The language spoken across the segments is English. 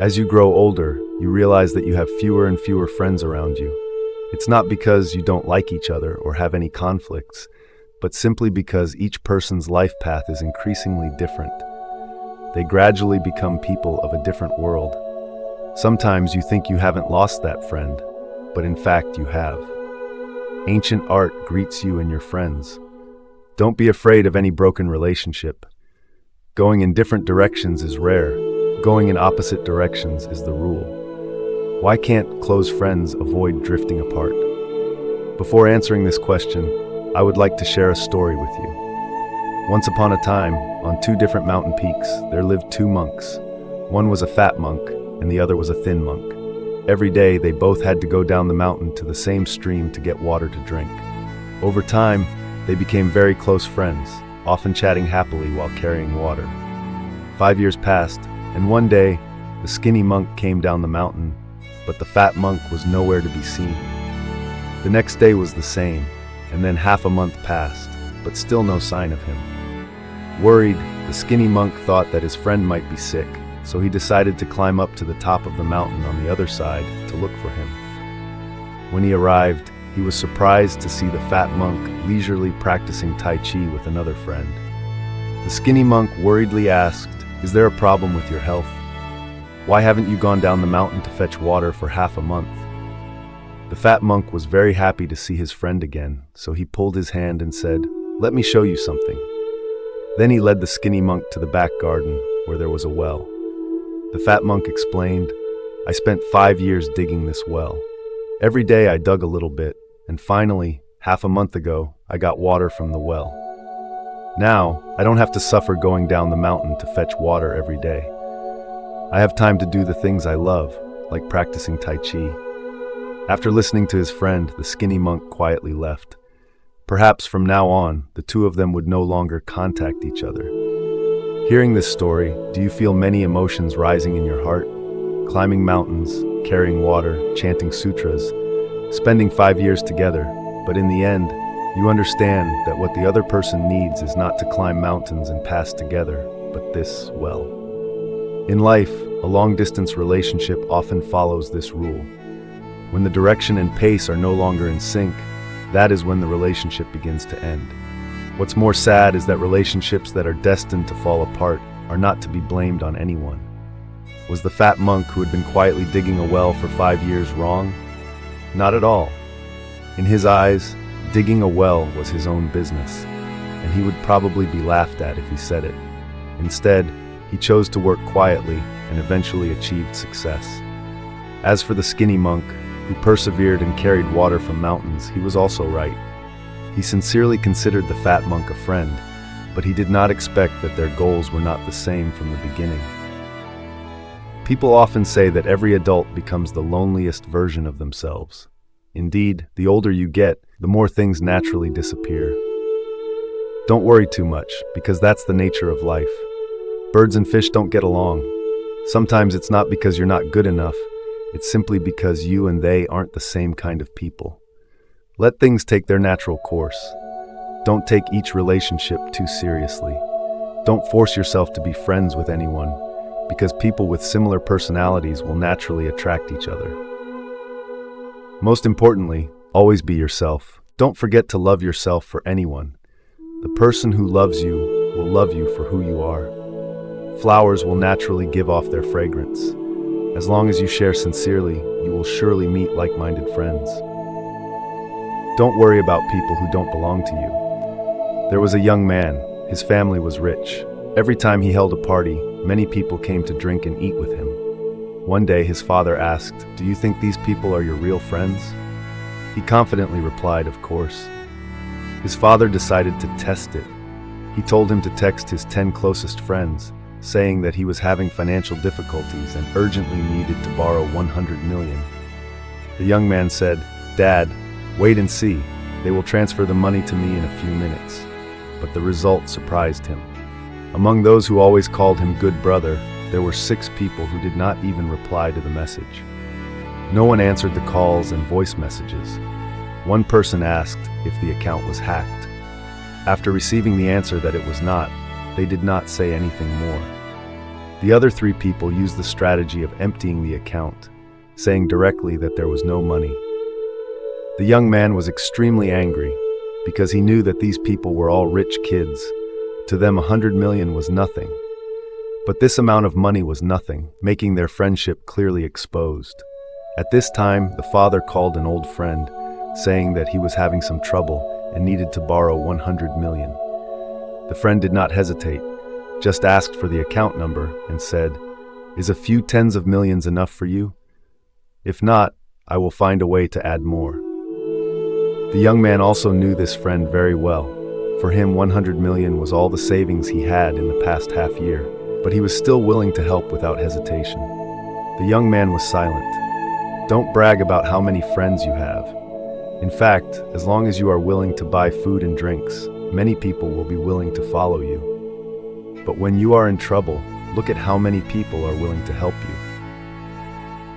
As you grow older, you realize that you have fewer and fewer friends around you. It's not because you don't like each other or have any conflicts, but simply because each person's life path is increasingly different. They gradually become people of a different world. Sometimes you think you haven't lost that friend, but in fact you have. Ancient art greets you and your friends. Don't be afraid of any broken relationship. Going in different directions is rare. Going in opposite directions is the rule. Why can't close friends avoid drifting apart? Before answering this question, I would like to share a story with you. Once upon a time, on two different mountain peaks, there lived two monks. One was a fat monk, and the other was a thin monk. Every day, they both had to go down the mountain to the same stream to get water to drink. Over time, they became very close friends, often chatting happily while carrying water. 5 years passed, and one day, the skinny monk came down the mountain, but the fat monk was nowhere to be seen. The next day was the same, and then half a month passed, but still no sign of him. Worried, the skinny monk thought that his friend might be sick, so he decided to climb up to the top of the mountain on the other side to look for him. When he arrived, he was surprised to see the fat monk leisurely practicing Tai Chi with another friend. The skinny monk worriedly asked, "Is there a problem with your health? Why haven't you gone down the mountain to fetch water for half a month?" The fat monk was very happy to see his friend again, so he pulled his hand and said, "Let me show you something." Then he led the skinny monk to the back garden, where there was a well. The fat monk explained, "I spent 5 years digging this well. Every day I dug a little bit, and finally, half a month ago, I got water from the well. Now, I don't have to suffer going down the mountain to fetch water every day. I have time to do the things I love, like practicing Tai Chi." After listening to his friend, the skinny monk quietly left. Perhaps from now on, the two of them would no longer contact each other. Hearing this story, do you feel many emotions rising in your heart? Climbing mountains, carrying water, chanting sutras, spending 5 years together, but in the end, you understand that what the other person needs is not to climb mountains and pass together, but this well. In life, a long-distance relationship often follows this rule. When the direction and pace are no longer in sync, that is when the relationship begins to end. What's more sad is that relationships that are destined to fall apart are not to be blamed on anyone. Was the fat monk who had been quietly digging a well for 5 years wrong? Not at all. In his eyes, digging a well was his own business, and he would probably be laughed at if he said it. Instead, he chose to work quietly and eventually achieved success. As for the skinny monk, who persevered and carried water from mountains, he was also right. He sincerely considered the fat monk a friend, but he did not expect that their goals were not the same from the beginning. People often say that every adult becomes the loneliest version of themselves. Indeed, the older you get, the more things naturally disappear. Don't worry too much, because that's the nature of life. Birds and fish don't get along. Sometimes it's not because you're not good enough, it's simply because you and they aren't the same kind of people. Let things take their natural course. Don't take each relationship too seriously. Don't force yourself to be friends with anyone, because people with similar personalities will naturally attract each other. Most importantly, always be yourself. Don't forget to love yourself for anyone. The person who loves you will love you for who you are. Flowers will naturally give off their fragrance. As long as you share sincerely, you will surely meet like-minded friends. Don't worry about people who don't belong to you. There was a young man. His family was rich. Every time he held a party, many people came to drink and eat with him. One day, his father asked, "Do you think these people are your real friends?" He confidently replied, "Of course." His father decided to test it. He told him to text his 10 closest friends, saying that he was having financial difficulties and urgently needed to borrow 100 million. The young man said, "Dad, wait and see. They will transfer the money to me in a few minutes." But the result surprised him. Among those who always called him good brother, there were 6 people who did not even reply to the message. No one answered the calls and voice messages. One person asked if the account was hacked. After receiving the answer that it was not, they did not say anything more. The other three people used the strategy of emptying the account, saying directly that there was no money. The young man was extremely angry because he knew that these people were all rich kids. To them, 100 million was nothing. But this amount of money was nothing, making their friendship clearly exposed. At this time, the father called an old friend, saying that he was having some trouble and needed to borrow 100 million. The friend did not hesitate, just asked for the account number and said, "Is a few tens of millions enough for you? If not, I will find a way to add more." The young man also knew this friend very well. For him, 100 million was all the savings he had in the past half year, but he was still willing to help without hesitation. The young man was silent. Don't brag about how many friends you have. In fact, as long as you are willing to buy food and drinks, many people will be willing to follow you. But when you are in trouble, look at how many people are willing to help you.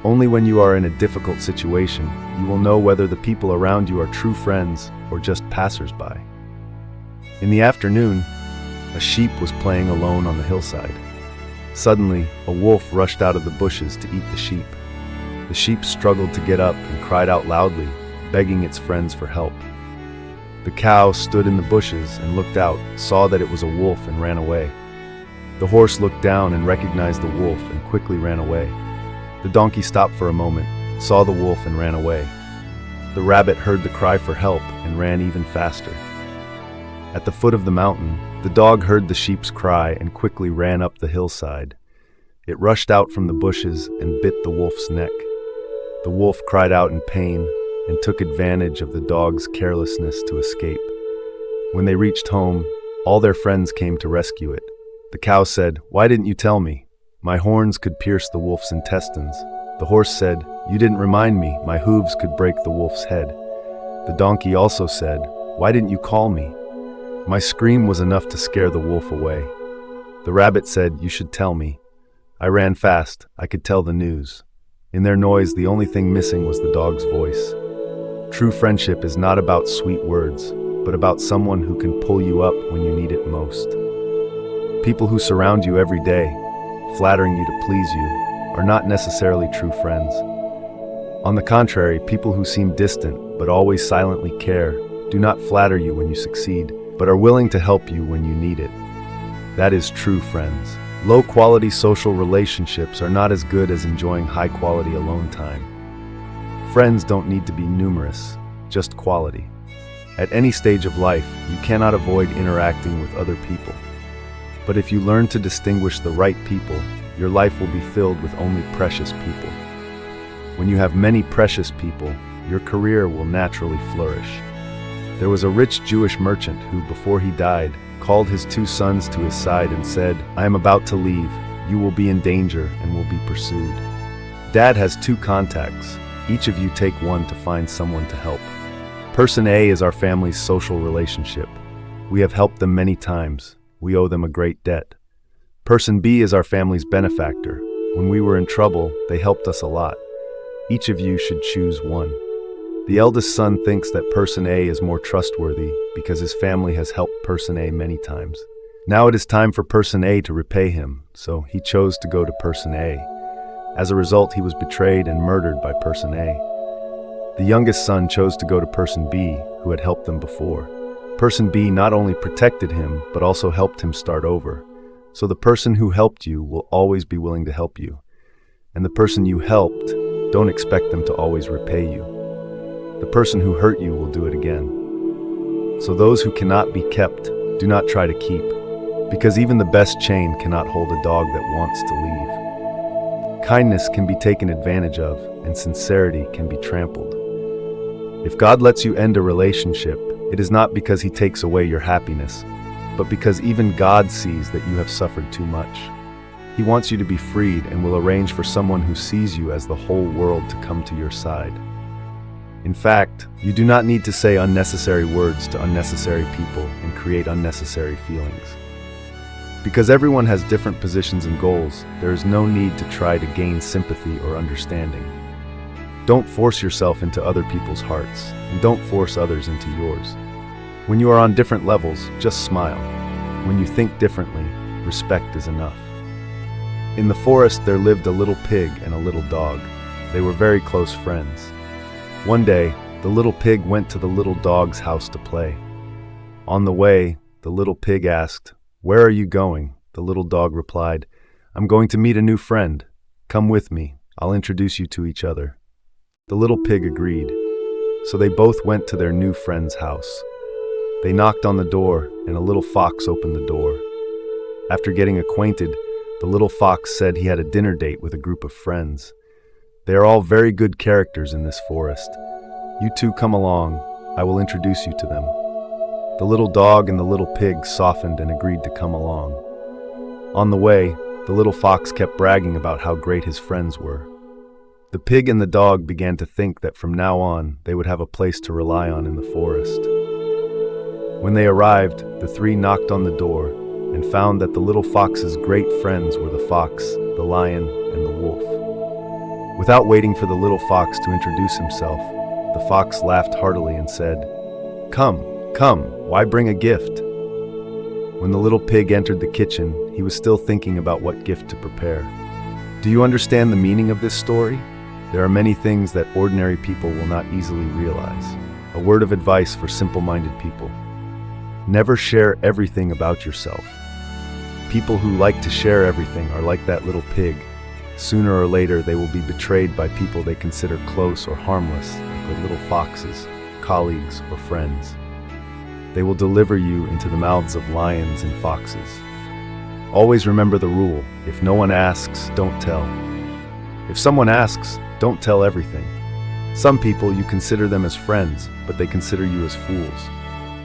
Only when you are in a difficult situation, you will know whether the people around you are true friends or just passers-by. In the afternoon, a sheep was playing alone on the hillside. Suddenly, a wolf rushed out of the bushes to eat the sheep. The sheep struggled to get up and cried out loudly, begging its friends for help. The cow stood in the bushes and looked out, saw that it was a wolf and ran away. The horse looked down and recognized the wolf and quickly ran away. The donkey stopped for a moment, saw the wolf and ran away. The rabbit heard the cry for help and ran even faster. At the foot of the mountain, the dog heard the sheep's cry and quickly ran up the hillside. It rushed out from the bushes and bit the wolf's neck. The wolf cried out in pain and took advantage of the dog's carelessness to escape. When they reached home, all their friends came to rescue it. The cow said, "Why didn't you tell me? My horns could pierce the wolf's intestines." The horse said, "You didn't remind me, my hooves could break the wolf's head." The donkey also said, "Why didn't you call me? My scream was enough to scare the wolf away." The rabbit said, "You should tell me. I ran fast, I could tell the news." In their noise, the only thing missing was the dog's voice. True friendship is not about sweet words, but about someone who can pull you up when you need it most. People who surround you every day, flattering you to please you, are not necessarily true friends. On the contrary, people who seem distant but always silently care do not flatter you when you succeed, but are willing to help you when you need it. That is true friends. Low-quality social relationships are not as good as enjoying high-quality alone time. Friends don't need to be numerous, just quality. At any stage of life, you cannot avoid interacting with other people. But if you learn to distinguish the right people, your life will be filled with only precious people. When you have many precious people, your career will naturally flourish. There was a rich Jewish merchant who, before he died, called his two sons to his side and said, "I am about to leave. You will be in danger and will be pursued. Dad has two contacts. Each of you take one to find someone to help. Person A is our family's social relationship. We have helped them many times. We owe them a great debt. Person B is our family's benefactor. When we were in trouble, they helped us a lot. Each of you should choose one." The eldest son thinks that person A is more trustworthy because his family has helped person A many times. Now it is time for person A to repay him, so he chose to go to person A. As a result, he was betrayed and murdered by person A. The youngest son chose to go to person B, who had helped them before. Person B not only protected him, but also helped him start over. So the person who helped you will always be willing to help you. And the person you helped, don't expect them to always repay you. The person who hurt you will do it again. So those who cannot be kept, do not try to keep, because even the best chain cannot hold a dog that wants to leave. Kindness can be taken advantage of, and sincerity can be trampled. If God lets you end a relationship, it is not because He takes away your happiness, but because even God sees that you have suffered too much. He wants you to be freed and will arrange for someone who sees you as the whole world to come to your side. In fact, you do not need to say unnecessary words to unnecessary people and create unnecessary feelings. Because everyone has different positions and goals, there is no need to try to gain sympathy or understanding. Don't force yourself into other people's hearts, and don't force others into yours. When you are on different levels, just smile. When you think differently, respect is enough. In the forest, there lived a little pig and a little dog. They were very close friends. One day, the little pig went to the little dog's house to play. On the way, the little pig asked, "Where are you going?" The little dog replied, "I'm going to meet a new friend. Come with me. I'll introduce you to each other." The little pig agreed. So they both went to their new friend's house. They knocked on the door, and a little fox opened the door. After getting acquainted, the little fox said he had a dinner date with a group of friends. They are all very good characters in this forest. You two come along. I will introduce you to them. The little dog and the little pig softened and agreed to come along. On the way, the little fox kept bragging about how great his friends were. The pig and the dog began to think that from now on they would have a place to rely on in the forest. When they arrived, the three knocked on the door and found that the little fox's great friends were the fox, the lion, and the wolf. Without waiting for the little fox to introduce himself, the fox laughed heartily and said, "Come, come, why bring a gift?" When the little pig entered the kitchen, he was still thinking about what gift to prepare. Do you understand the meaning of this story? There are many things that ordinary people will not easily realize. A word of advice for simple-minded people. Never share everything about yourself. People who like to share everything are like that little pig. Sooner or later, they will be betrayed by people they consider close or harmless, like the little foxes, colleagues, or friends. They will deliver you into the mouths of lions and foxes. Always remember the rule: if no one asks, don't tell. If someone asks, don't tell everything. Some people, you consider them as friends, but they consider you as fools.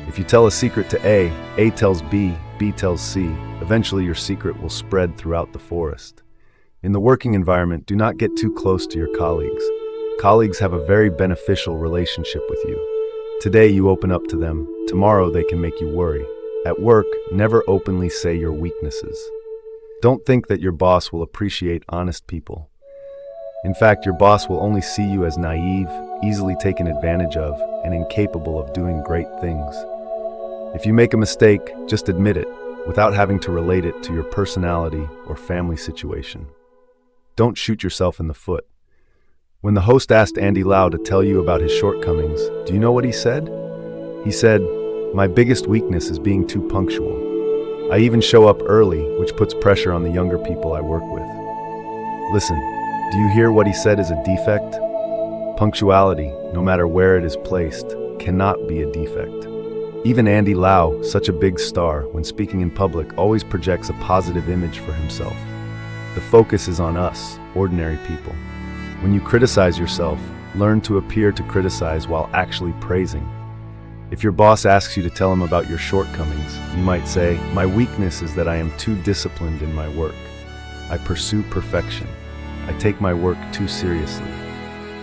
If you tell a secret to A tells B tells C, eventually your secret will spread throughout the forest. In the working environment, do not get too close to your colleagues. Colleagues have a very beneficial relationship with you. Today you open up to them, tomorrow they can make you worry. At work, never openly say your weaknesses. Don't think that your boss will appreciate honest people. In fact, your boss will only see you as naive, easily taken advantage of, and incapable of doing great things. If you make a mistake, just admit it, without having to relate it to your personality or family situation. Don't shoot yourself in the foot. When the host asked Andy Lau to tell you about his shortcomings, do you know what he said? He said, "My biggest weakness is being too punctual. I even show up early, which puts pressure on the younger people I work with." Listen, do you hear what he said is a defect? Punctuality, no matter where it is placed, cannot be a defect. Even Andy Lau, such a big star, when speaking in public, always projects a positive image for himself. The focus is on us, ordinary people. When you criticize yourself, learn to appear to criticize while actually praising. If your boss asks you to tell him about your shortcomings, you might say, "My weakness is that I am too disciplined in my work. I pursue perfection. I take my work too seriously."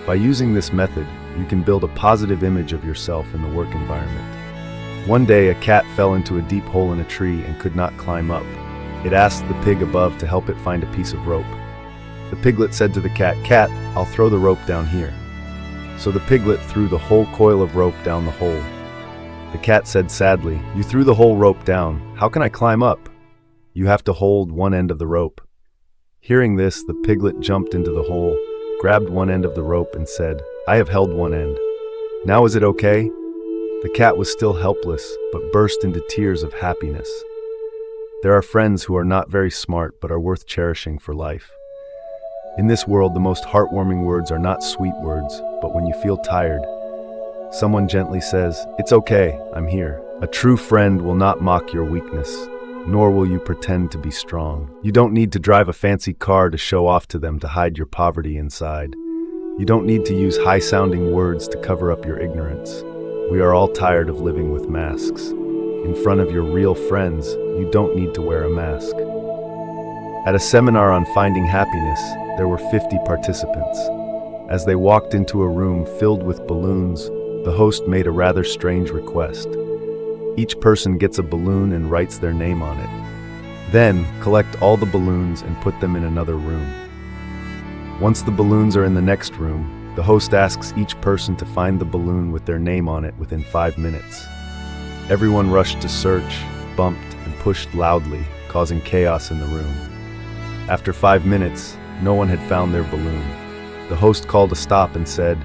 By using this method, you can build a positive image of yourself in the work environment. One day, a cat fell into a deep hole in a tree and could not climb up. It asked the pig above to help it find a piece of rope. The piglet said to the cat, "Cat, I'll throw the rope down here." So the piglet threw the whole coil of rope down the hole. The cat said sadly, "You threw the whole rope down. How can I climb up?" "You have to hold one end of the rope." Hearing this, the piglet jumped into the hole, grabbed one end of the rope and said, "I have held one end. Now is it okay?" The cat was still helpless, but burst into tears of happiness. There are friends who are not very smart but are worth cherishing for life. In this world, the most heartwarming words are not sweet words, but when you feel tired, someone gently says, "It's okay, I'm here." A true friend will not mock your weakness, nor will you pretend to be strong. You don't need to drive a fancy car to show off to them to hide your poverty inside. You don't need to use high-sounding words to cover up your ignorance. We are all tired of living with masks. In front of your real friends, you don't need to wear a mask. At a seminar on finding happiness, there were 50 participants. As they walked into a room filled with balloons, the host made a rather strange request. Each person gets a balloon and writes their name on it. Then, collect all the balloons and put them in another room. Once the balloons are in the next room, the host asks each person to find the balloon with their name on it within 5 minutes. Everyone rushed to search, bumped, and pushed loudly, causing chaos in the room. After 5 minutes, no one had found their balloon. The host called a stop and said,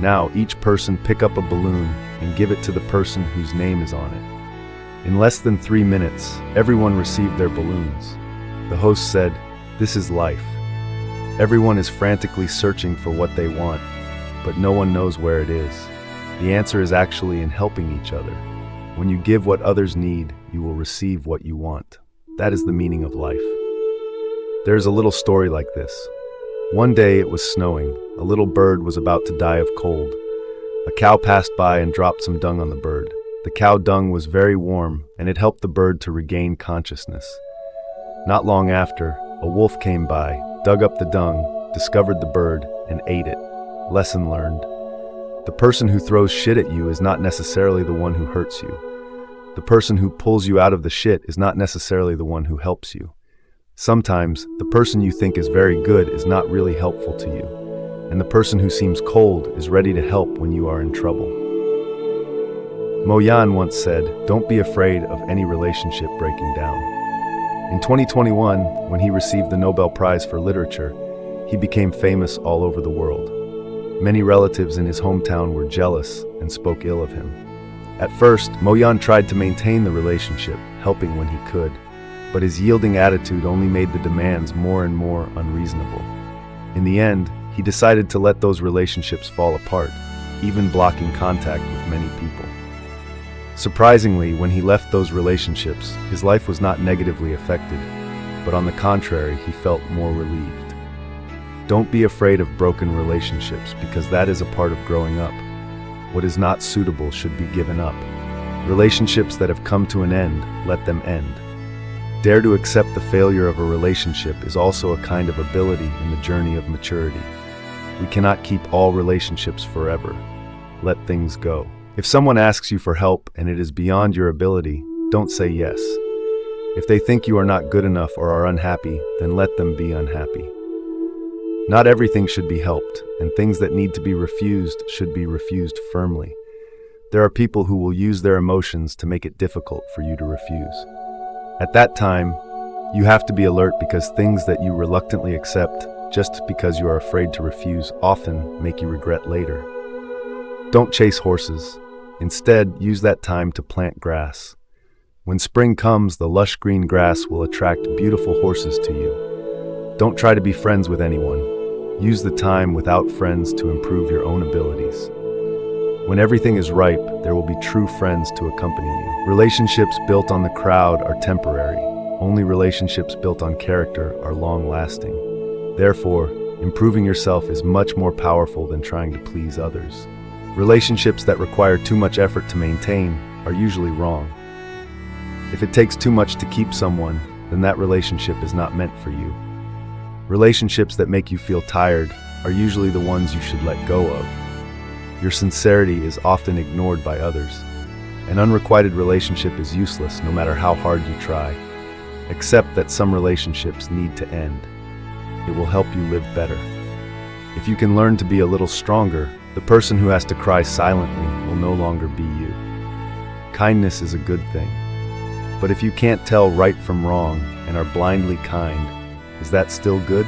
"Now each person pick up a balloon and give it to the person whose name is on it." In less than 3 minutes, everyone received their balloons. The host said, "This is life. Everyone is frantically searching for what they want, but no one knows where it is. The answer is actually in helping each other. When you give what others need, you will receive what you want. That is the meaning of life." There is a little story like this. One day it was snowing. A little bird was about to die of cold. A cow passed by and dropped some dung on the bird. The cow dung was very warm, and it helped the bird to regain consciousness. Not long after, a wolf came by, dug up the dung, discovered the bird, and ate it. Lesson learned. The person who throws shit at you is not necessarily the one who hurts you. The person who pulls you out of the shit is not necessarily the one who helps you. Sometimes, the person you think is very good is not really helpful to you, and the person who seems cold is ready to help when you are in trouble. Mo Yan once said, "Don't be afraid of any relationship breaking down." In 2021, when he received the Nobel Prize for Literature, he became famous all over the world. Many relatives in his hometown were jealous and spoke ill of him. At first, Mo Yan tried to maintain the relationship, helping when he could, but his yielding attitude only made the demands more and more unreasonable. In the end, he decided to let those relationships fall apart, even blocking contact with many people. Surprisingly, when he left those relationships, his life was not negatively affected, but on the contrary, he felt more relieved. Don't be afraid of broken relationships, because that is a part of growing up. What is not suitable should be given up. Relationships that have come to an end, let them end. Dare to accept the failure of a relationship is also a kind of ability in the journey of maturity. We cannot keep all relationships forever. Let things go. If someone asks you for help and it is beyond your ability, don't say yes. If they think you are not good enough or are unhappy, then let them be unhappy. Not everything should be helped, and things that need to be refused should be refused firmly. There are people who will use their emotions to make it difficult for you to refuse. At that time, you have to be alert, because things that you reluctantly accept just because you are afraid to refuse often make you regret later. Don't chase horses. Instead, use that time to plant grass. When spring comes, the lush green grass will attract beautiful horses to you. Don't try to be friends with anyone. Use the time without friends to improve your own abilities. When everything is ripe, there will be true friends to accompany you. Relationships built on the crowd are temporary. Only relationships built on character are long-lasting. Therefore, improving yourself is much more powerful than trying to please others. Relationships that require too much effort to maintain are usually wrong. If it takes too much to keep someone, then that relationship is not meant for you. Relationships that make you feel tired are usually the ones you should let go of. Your sincerity is often ignored by others. An unrequited relationship is useless no matter how hard you try. Accept that some relationships need to end. It will help you live better. If you can learn to be a little stronger, the person who has to cry silently will no longer be you. Kindness is a good thing. But if you can't tell right from wrong and are blindly kind, is that still good?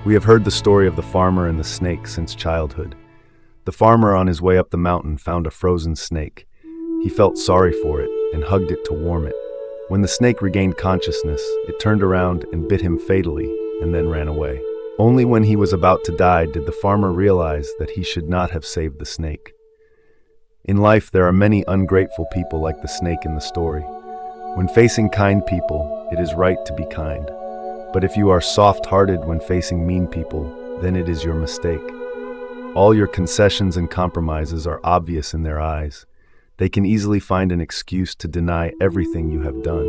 We have heard the story of the farmer and the snake since childhood. The farmer on his way up the mountain found a frozen snake. He felt sorry for it and hugged it to warm it. When the snake regained consciousness, it turned around and bit him fatally and then ran away. Only when he was about to die did the farmer realize that he should not have saved the snake. In life, there are many ungrateful people like the snake in the story. When facing kind people, it is right to be kind. But if you are soft-hearted when facing mean people, then it is your mistake. All your concessions and compromises are obvious in their eyes. They can easily find an excuse to deny everything you have done.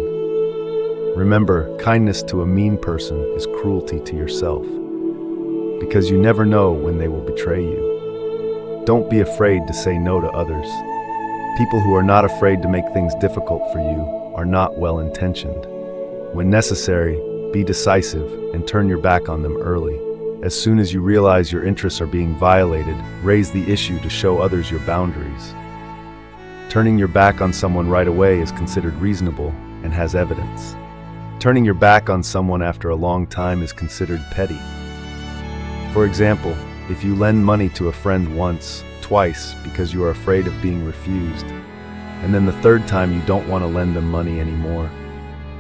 Remember, kindness to a mean person is cruelty to yourself, because you never know when they will betray you. Don't be afraid to say no to others. People who are not afraid to make things difficult for you are not well-intentioned. When necessary, be decisive and turn your back on them early. As soon as you realize your interests are being violated, raise the issue to show others your boundaries. Turning your back on someone right away is considered reasonable and has evidence. Turning your back on someone after a long time is considered petty. For example, if you lend money to a friend once, twice, because you are afraid of being refused, and then the third time you don't want to lend them money anymore,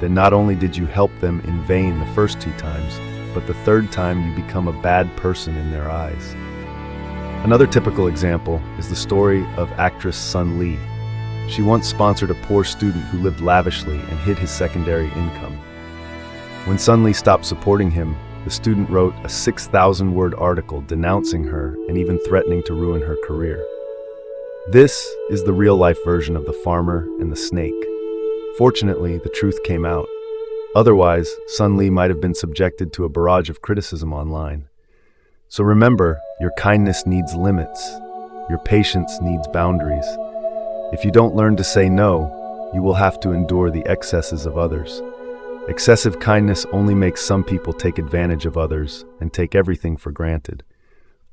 then not only did you help them in vain the first 2 times, but the third time you become a bad person in their eyes. Another typical example is the story of actress Sun Li. She once sponsored a poor student who lived lavishly and hid his secondary income. When Sun Li stopped supporting him, the student wrote a 6,000-word article denouncing her and even threatening to ruin her career. This is the real-life version of the farmer and the snake. Fortunately, the truth came out. Otherwise, Sun Li might have been subjected to a barrage of criticism online. So remember, your kindness needs limits. Your patience needs boundaries. If you don't learn to say no, you will have to endure the excesses of others. Excessive kindness only makes some people take advantage of others and take everything for granted.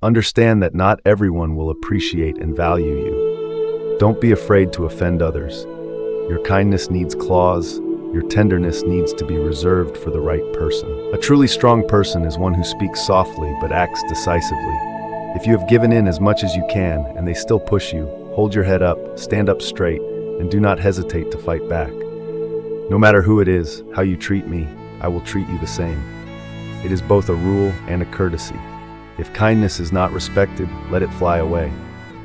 Understand that not everyone will appreciate and value you. Don't be afraid to offend others. Your kindness needs claws. Your tenderness needs to be reserved for the right person. A truly strong person is one who speaks softly but acts decisively. If you have given in as much as you can and they still push you, hold your head up, stand up straight, and do not hesitate to fight back. No matter who it is, how you treat me, I will treat you the same. It is both a rule and a courtesy. If kindness is not respected, let it fly away.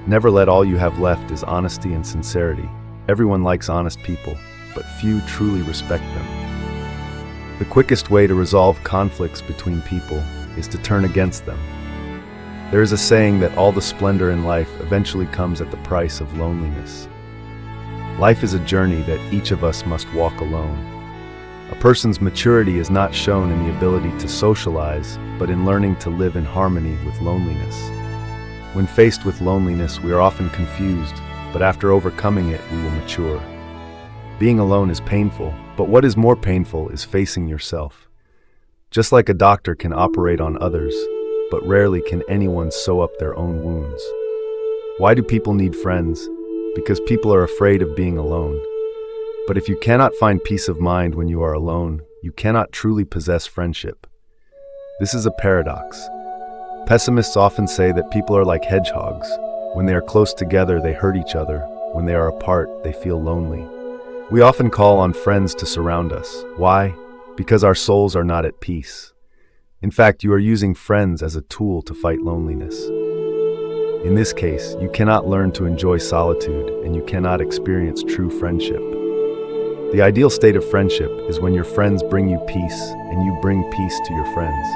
Never let all you have left is honesty and sincerity. Everyone likes honest people, but few truly respect them. The quickest way to resolve conflicts between people is to turn against them. There is a saying that all the splendor in life eventually comes at the price of loneliness. Life is a journey that each of us must walk alone. A person's maturity is not shown in the ability to socialize, but in learning to live in harmony with loneliness. When faced with loneliness, we are often confused, but after overcoming it, we will mature. Being alone is painful, but what is more painful is facing yourself. Just like a doctor can operate on others, but rarely can anyone sew up their own wounds. Why do people need friends? Because people are afraid of being alone. But if you cannot find peace of mind when you are alone, you cannot truly possess friendship. This is a paradox. Pessimists often say that people are like hedgehogs. When they are close together, they hurt each other. When they are apart, they feel lonely. We often call on friends to surround us. Why? Because our souls are not at peace. In fact, you are using friends as a tool to fight loneliness. In this case, you cannot learn to enjoy solitude, and you cannot experience true friendship. The ideal state of friendship is when your friends bring you peace, and you bring peace to your friends.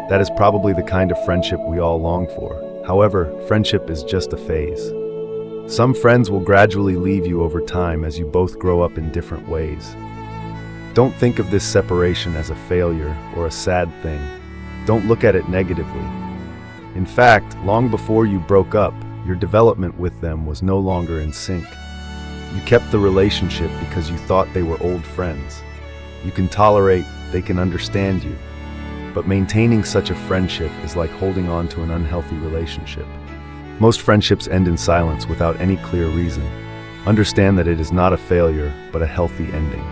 That is probably the kind of friendship we all long for. However, friendship is just a phase. Some friends will gradually leave you over time as you both grow up in different ways. Don't think of this separation as a failure or a sad thing. Don't look at it negatively. In fact, long before you broke up, your development with them was no longer in sync. You kept the relationship because you thought they were old friends. You can tolerate, they can understand you. But maintaining such a friendship is like holding on to an unhealthy relationship. Most friendships end in silence without any clear reason. Understand that it is not a failure, but a healthy ending.